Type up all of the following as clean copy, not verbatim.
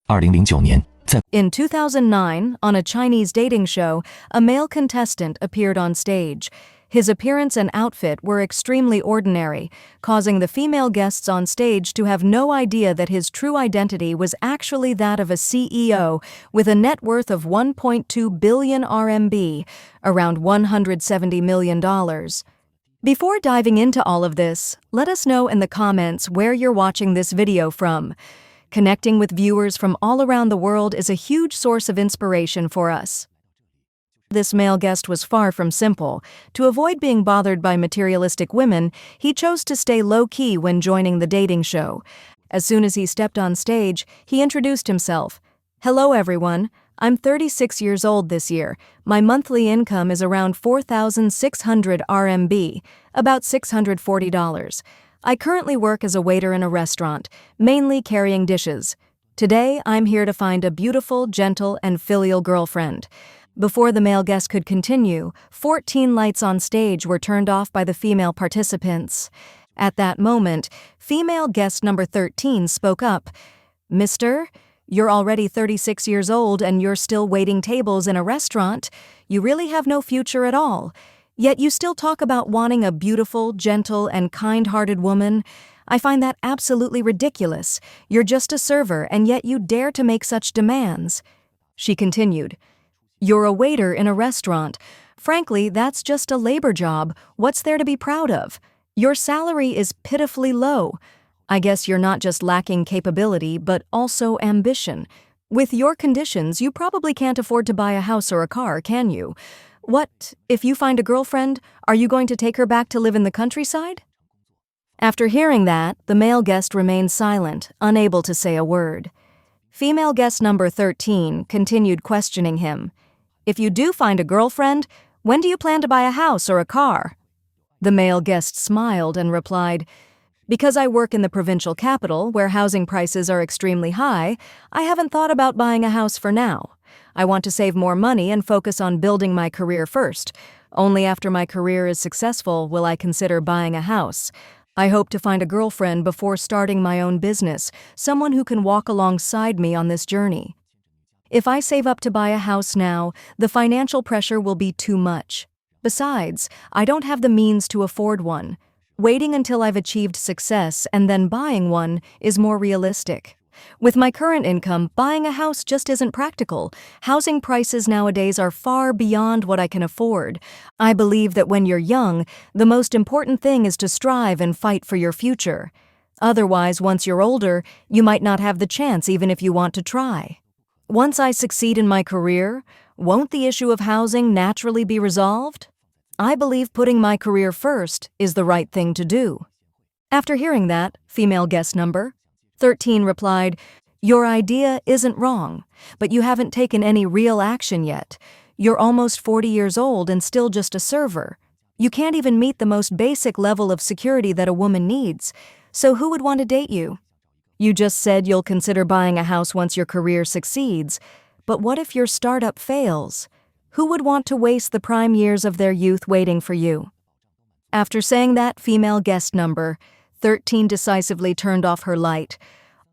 2009年，在 In 2009, on a Chinese dating show, a male contestant appeared on stage. His appearance and outfit were extremely ordinary, causing the female guests on stage to have no idea that his true identity was actually that of a CEO with a net worth of 1.2 billion RMB, around $170 million. Before diving into all of this, let us know in the comments where you're watching this video from. Connecting with viewers from all around the world is a huge source of inspiration for us. This male guest was far from simple. To avoid being bothered by materialistic women, he chose to stay low-key when joining the dating show. As soon as he stepped on stage, he introduced himself. "Hello everyone, I'm 36 years old this year. My monthly income is around 4,600 RMB, about $640. I currently work as a waiter in a restaurant, mainly carrying dishes. Today, I'm here to find a beautiful, gentle, and filial girlfriend." Before the male guest could continue, 14 lights on stage were turned off by the female participants. At that moment, female guest number 13 spoke up. "Mister, you're already 36 years old and you're still waiting tables in a restaurant. You really have no future at all. Yet you still talk about wanting a beautiful, gentle, and kind-hearted woman. I find that absolutely ridiculous. You're just a server and yet you dare to make such demands." She continued, "You're a waiter in a restaurant. Frankly, that's just a labor job. What's there to be proud of? Your salary is pitifully low. I guess you're not just lacking capability, but also ambition. With your conditions, you probably can't afford to buy a house or a car, can you? What, if you find a girlfriend, are you going to take her back to live in the countryside?" After hearing that, the male guest remained silent, unable to say a word. Female guest number 13 continued questioning him. "If you do find a girlfriend, when do you plan to buy a house or a car?" The male guest smiled and replied, "Because I work in the provincial capital, where housing prices are extremely high, I haven't thought about buying a house for now. I want to save more money and focus on building my career first. Only after my career is successful will I consider buying a house. I hope to find a girlfriend before starting my own business, someone who can walk alongside me on this journey. If I save up to buy a house now, the financial pressure will be too much. Besides, I don't have the means to afford one. Waiting until I've achieved success and then buying one is more realistic. With my current income, buying a house just isn't practical. Housing prices nowadays are far beyond what I can afford. I believe that when you're young, the most important thing is to strive and fight for your future. Otherwise, once you're older, you might not have the chance even if you want to try. Once I succeed in my career, won't the issue of housing naturally be resolved? I believe putting my career first is the right thing to do." After hearing that, female guest number 13 replied, "Your idea isn't wrong, but you haven't taken any real action yet. You're almost 40 years old and still just a server. You can't even meet the most basic level of security that a woman needs, so who would want to date you? You just said you'll consider buying a house once your career succeeds, but what if your startup fails? Who would want to waste the prime years of their youth waiting for you?" After saying that, female guest number 13 decisively turned off her light.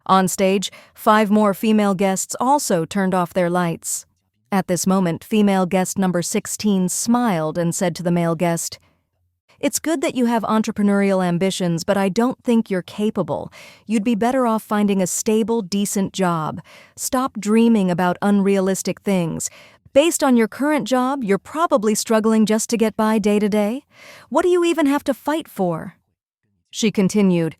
On stage, 5 more female guests also turned off their lights. At this moment, female guest number 16 smiled and said to the male guest, "It's good that you have entrepreneurial ambitions, but I don't think you're capable. You'd be better off finding a stable, decent job. Stop dreaming about unrealistic things. Based on your current job, you're probably struggling just to get by day to day. What do you even have to fight for?" She continued,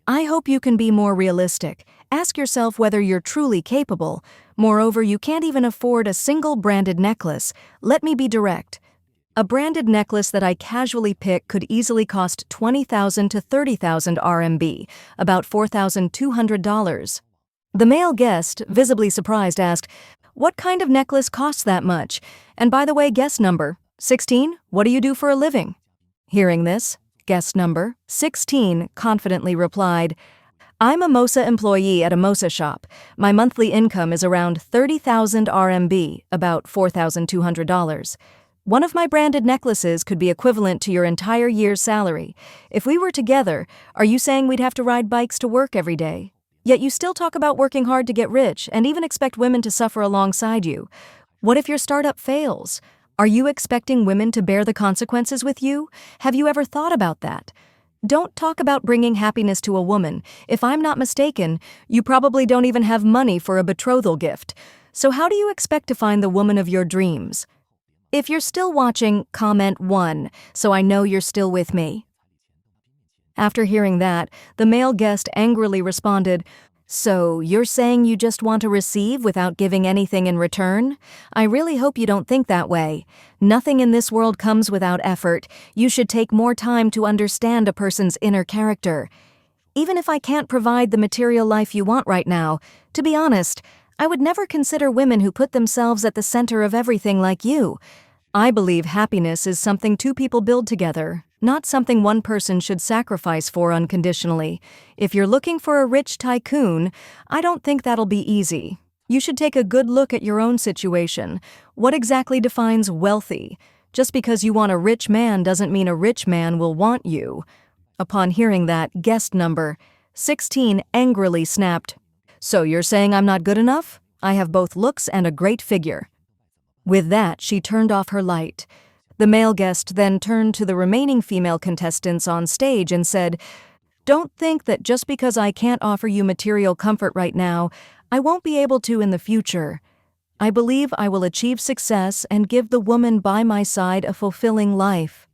"I hope you can be more realistic. Ask yourself whether you're truly capable. Moreover, you can't even afford a single branded necklace. Let me be direct. A branded necklace that I casually pick could easily cost 20,000 to 30,000 RMB, about $4,200. The male guest, visibly surprised, asked, "What kind of necklace costs that much? And by the way, guest number 16, what do you do for a living?" Hearing this, guest number 16 confidently replied, "I'm a Mosa employee at a Mosa shop. My monthly income is around 30,000 RMB, about $4,200. One of my branded necklaces could be equivalent to your entire year's salary. If we were together, are you saying we'd have to ride bikes to work every day? Yet you still talk about working hard to get rich and even expect women to suffer alongside you. What if your startup fails? Are you expecting women to bear the consequences with you? Have you ever thought about that? Don't talk about bringing happiness to a woman. If I'm not mistaken, you probably don't even have money for a betrothal gift. So how do you expect to find the woman of your dreams? If you're still watching, comment 1, so I know you're still with me. After hearing that, the male guest angrily responded, "So, you're saying you just want to receive without giving anything in return? I really hope you don't think that way. Nothing in this world comes without effort. You should take more time to understand a person's inner character. Even if I can't provide the material life you want right now, to be honest, I would never consider women who put themselves at the center of everything like you. I believe happiness is something two people build together, not something one person should sacrifice for unconditionally. If you're looking for a rich tycoon, I don't think that'll be easy. You should take a good look at your own situation. What exactly defines wealthy? Just because you want a rich man doesn't mean a rich man will want you." Upon hearing that, guest number 16 angrily snapped, "So you're saying I'm not good enough? I have both looks and a great figure." With that, she turned off her light. The male guest then turned to the remaining female contestants on stage and said, "Don't think that just because I can't offer you material comfort right now, I won't be able to in the future. I believe I will achieve success and give the woman by my side a fulfilling life."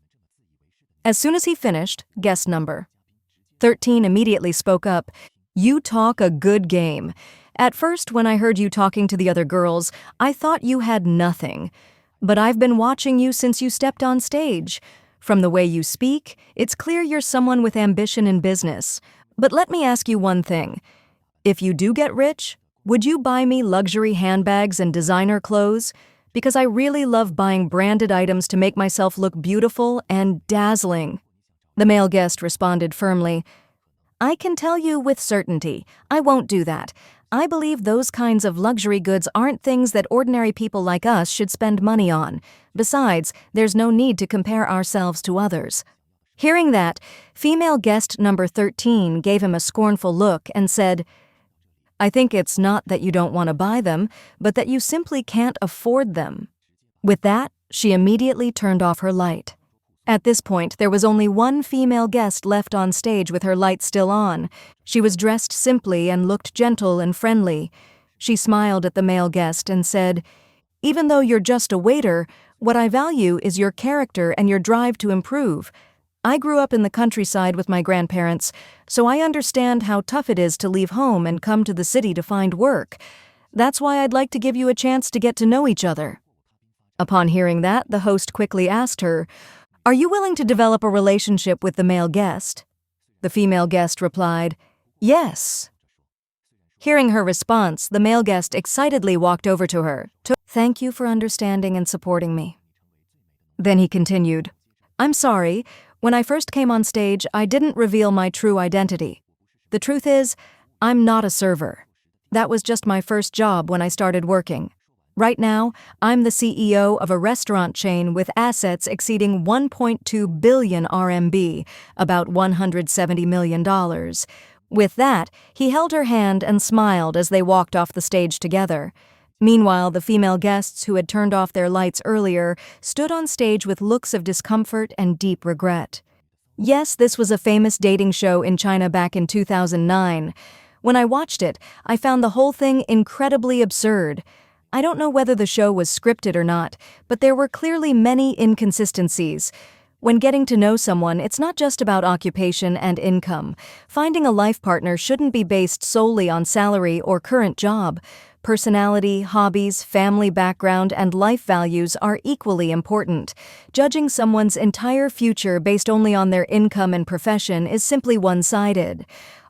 As soon as he finished, guest number 13 immediately spoke up, "You talk a good game. At first, when I heard you talking to the other girls, I thought you had nothing. But I've been watching you since you stepped on stage. From the way you speak, it's clear you're someone with ambition in business. But let me ask you one thing. If you do get rich, would you buy me luxury handbags and designer clothes? Because I really love buying branded items to make myself look beautiful and dazzling." The male guest responded firmly, "I can tell you with certainty, I won't do that. I believe those kinds of luxury goods aren't things that ordinary people like us should spend money on. Besides, there's no need to compare ourselves to others." Hearing that, female guest number 13 gave him a scornful look and said, "I think it's not that you don't want to buy them, but that you simply can't afford them." With that, she immediately turned off her light. At this point, there was only one female guest left on stage with her light still on. She was dressed simply and looked gentle and friendly. She smiled at the male guest and said, "Even though you're just a waiter, what I value is your character and your drive to improve. I grew up in the countryside with my grandparents, so I understand how tough it is to leave home and come to the city to find work. That's why I'd like to give you a chance to get to know each other." Upon hearing that, the host quickly asked her, "Are you willing to develop a relationship with the male guest?" The female guest replied, "Yes." Hearing her response, the male guest excitedly walked over to her. "Thank you for understanding and supporting me." Then he continued, "I'm sorry, when I first came on stage, I didn't reveal my true identity. The truth is, I'm not a server. That was just my first job when I started working. Right now, I'm the CEO of a restaurant chain with assets exceeding 1.2 billion RMB, about $170 million. With that, he held her hand and smiled as they walked off the stage together. Meanwhile, the female guests who had turned off their lights earlier stood on stage with looks of discomfort and deep regret. Yes, this was a famous dating show in China back in 2009. When I watched it, I found the whole thing incredibly absurd. I don't know whether the show was scripted or not, but there were clearly many inconsistencies. When getting to know someone, it's not just about occupation and income. Finding a life partner shouldn't be based solely on salary or current job. Personality, hobbies, family background, and life values are equally important. Judging someone's entire future based only on their income and profession is simply one-sided.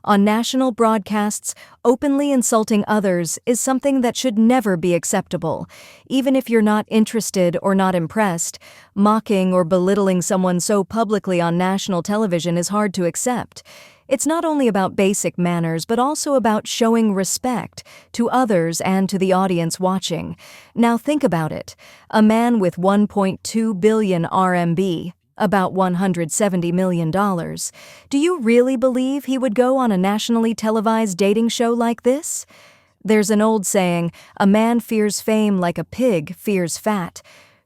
On national broadcasts, openly insulting others is something that should never be acceptable. Even if you're not interested or not impressed, mocking or belittling someone so publicly on national television is hard to accept. It's not only about basic manners, but also about showing respect to others and to the audience watching. Now think about it. A man with 1.2 billion RMB, about $170 million. Do you really believe he would go on a nationally televised dating show like this? There's an old saying, a man fears fame like a pig fears fat.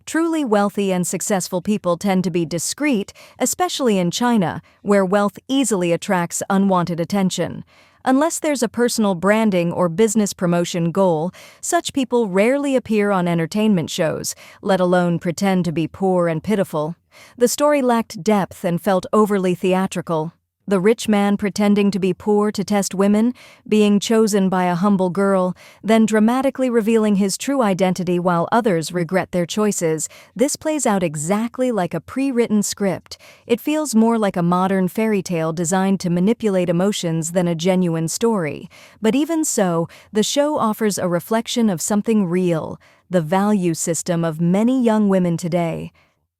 Truly wealthy and successful people tend to be discreet, especially in China, where wealth easily attracts unwanted attention. Unless there's a personal branding or business promotion goal, such people rarely appear on entertainment shows, let alone pretend to be poor and pitiful. The story lacked depth and felt overly theatrical. The rich man pretending to be poor to test women, being chosen by a humble girl, then dramatically revealing his true identity while others regret their choices. This plays out exactly like a pre-written script. It feels more like a modern fairy tale designed to manipulate emotions than a genuine story. But even so, the show offers a reflection of something real, the value system of many young women today.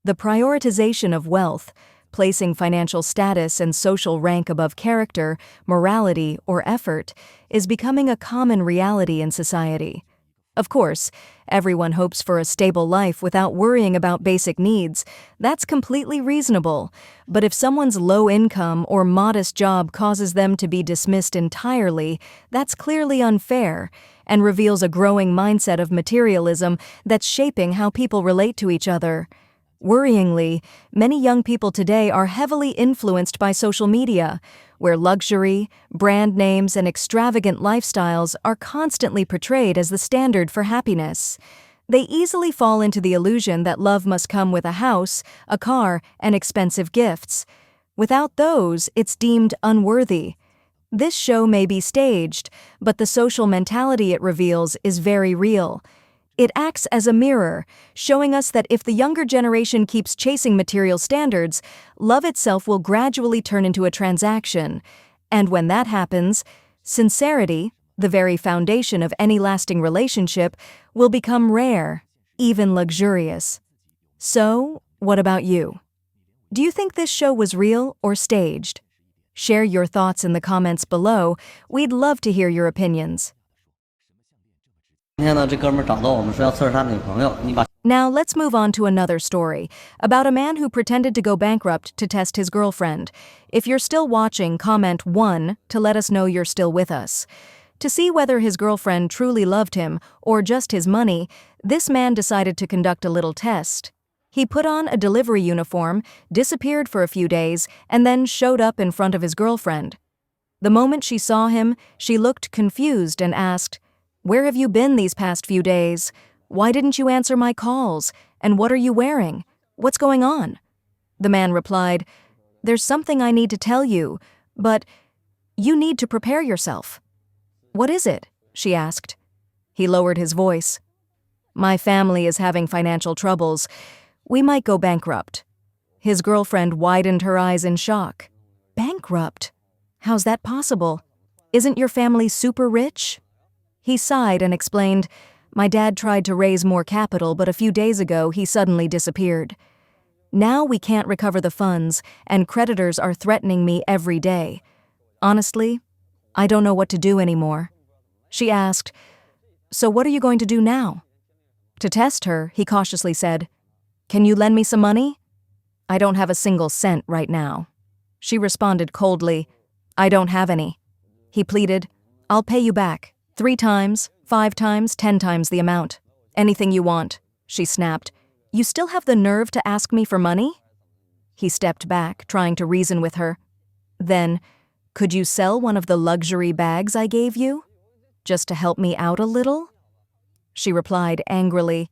The prioritization of wealth, placing financial status and social rank above character, morality, or effort, is becoming a common reality in society. Of course, everyone hopes for a stable life without worrying about basic needs. That's completely reasonable. But if someone's low income or modest job causes them to be dismissed entirely, that's clearly unfair and reveals a growing mindset of materialism that's shaping how people relate to each other. Worryingly, many young people today are heavily influenced by social media, where luxury, brand names, and extravagant lifestyles are constantly portrayed as the standard for happiness. They easily fall into the illusion that love must come with a house, a car, and expensive gifts. Without those, it's deemed unworthy. This show may be staged, but the social mentality it reveals is very real. It acts as a mirror, showing us that if the younger generation keeps chasing material standards, love itself will gradually turn into a transaction. And when that happens, sincerity, the very foundation of any lasting relationship, will become rare, even luxurious. So, what about you? Do you think this show was real or staged? Share your thoughts in the comments below. We'd love to hear your opinions. 今天呢，这哥们儿找到我们说要测试他女朋友，你把 Now let's move on to another story, about a man who pretended to go bankrupt to test his girlfriend. If you're still watching, comment 1 to let us know you're still with us. To see whether his girlfriend truly loved him or just his money, this man decided to conduct a little test. He put on a delivery uniform, disappeared for a few days, and then showed up in front of his girlfriend. The moment she saw him, she looked confused and asked, "Where have you been these past few days? Why didn't you answer my calls? And what are you wearing? What's going on?" The man replied, "There's something I need to tell you, but you need to prepare yourself." "What is it?" she asked. He lowered his voice. "My family is having financial troubles. We might go bankrupt." His girlfriend widened her eyes in shock. "Bankrupt? How's that possible? Isn't your family super rich?" He sighed and explained, "My dad tried to raise more capital, but a few days ago he suddenly disappeared. Now we can't recover the funds, and creditors are threatening me every day. Honestly, I don't know what to do anymore." She asked, "So what are you going to do now?" To test her, he cautiously said, "Can you lend me some money?" "I don't have a single cent right now." She responded coldly, "I don't have any." He pleaded, "I'll pay you back. 3 times, 5 times, 10 times the amount. Anything you want." She snapped, "You still have the nerve to ask me for money?" He stepped back, trying to reason with her. Then, "Could you sell one of the luxury bags I gave you? Just to help me out a little?" She replied angrily,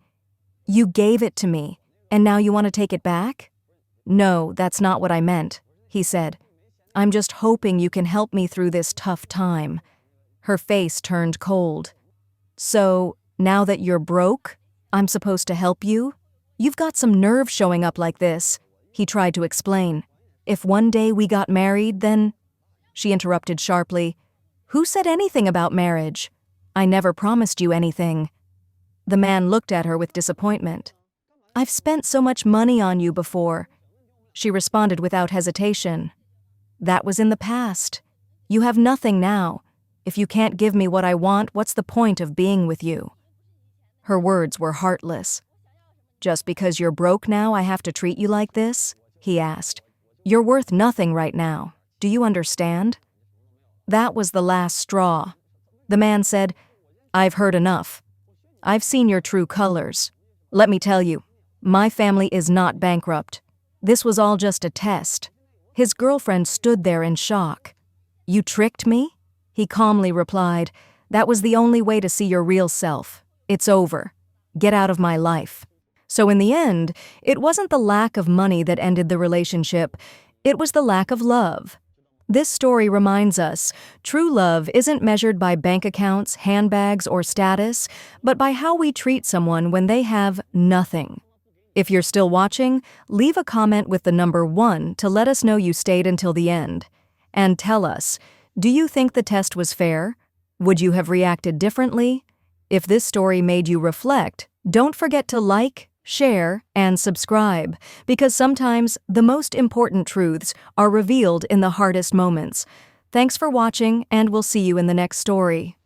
"You gave it to me, and now you want to take it back?" "No, that's not what I meant," he said. "I'm just hoping you can help me through this tough time." Her face turned cold. "So, now that you're broke, I'm supposed to help you? You've got some nerve showing up like this," he tried to explain. "If one day we got married, then—" She interrupted sharply. "Who said anything about marriage? I never promised you anything." The man looked at her with disappointment. "I've spent so much money on you before." She responded without hesitation. "That was in the past. You have nothing now. If you can't give me what I want, what's the point of being with you?" Her words were heartless. "Just because you're broke now, I have to treat you like this?" he asked. "You're worth nothing right now. Do you understand?" That was the last straw. The man said, "I've heard enough. I've seen your true colors. Let me tell you, my family is not bankrupt. This was all just a test." His girlfriend stood there in shock. "You tricked me?" He calmly replied, "That was the only way to see your real self. It's over. Get out of my life." So in the end, it wasn't the lack of money that ended the relationship, it was the lack of love. This story reminds us, true love isn't measured by bank accounts, handbags, or status, but by how we treat someone when they have nothing. If you're still watching, leave a comment with the number 1 to let us know you stayed until the end. And tell us, do you think the test was fair? Would you have reacted differently? If this story made you reflect, don't forget to like, share, and subscribe, because sometimes the most important truths are revealed in the hardest moments. Thanks for watching, and we'll see you in the next story.